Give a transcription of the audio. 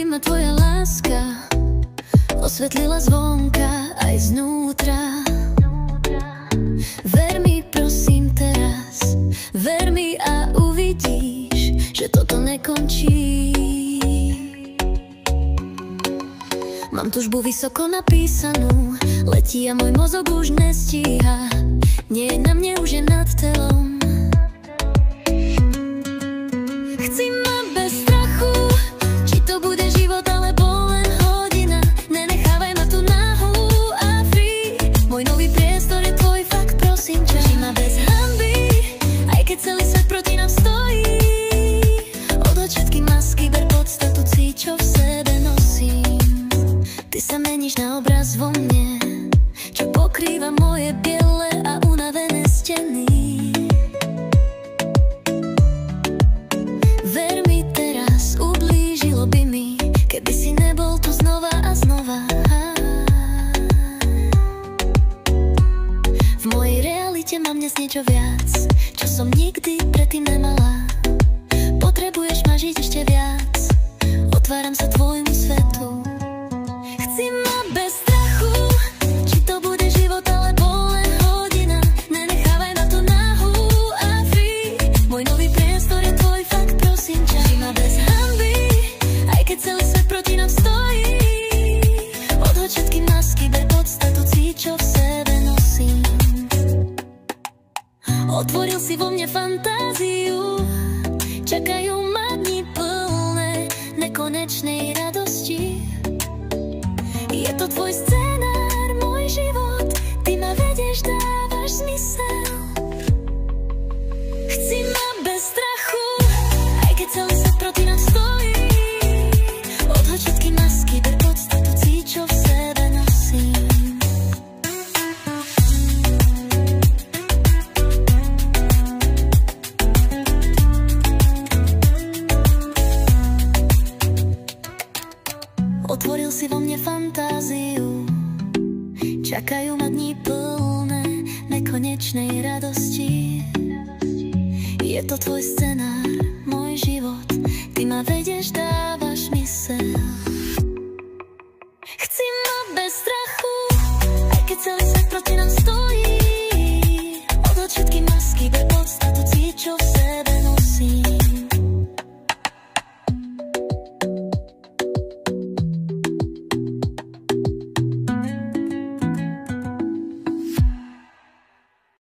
ma tvoja láska osvetlila zvonka aj znútra. Ver mi prosím teraz, ver mi a uvidíš, že toto nekončí. Mám tužbu vysoko napísanú, letí a môj mozog už nestíha. Nie je na mne, už je nad telom. Chci ma bez strachu, či to bude život alebo len hodina. Nenechávaj ma tu náhu a free. Môj nový priestor je tvoj, fakt prosím ťa. Žij ma bez hanby, aj keď celý svet proti nám stojí. Odhoď všetky masky, ber podstatu, cíť, čo v sebe nosím. Ty sa meníš na obraz vo mne, čo pokrýva moje biele a unavené steny. Ver mi teraz, ublížilo by mi, keby si nebol tu znova a znova. V mojej realite mám dnes niečo viac, čo som nikdy predtým nemala. Potrebuješ ma žiť ešte viac, otváram sa tvojmu svetu. Chci ma bez strachu, či to bude život alebo len hodina. Nenechávaj ma tu náhu a free. Môj nový priestor je tvoj, fakt prosím ťa. Žij ma bez hanby, aj keď celý svet proti nám stojí. Odhoď všetky masky, ber podstatu, cíť, čo v sebe nosím. Otvoril si vo mne fantáziu, čakajú ma dni plné nekonečnej radosti. Je to tvoj scenár, môj život, ty ma vedieš, dávaš zmysel. Chci ma bez strachu, aj keď celý svet proti nám stojí. Odhoď všetky masky, ber podstatu, cíť, čo v sebe nosím. Otvoril si vo mne fantáziu, čakajú ma dni plné nekonečnej radosti. Je to tvoj scenár, môj život, ty ma vedieš, dávaš mysel. Chci ma bez strachu, aj keď celý svet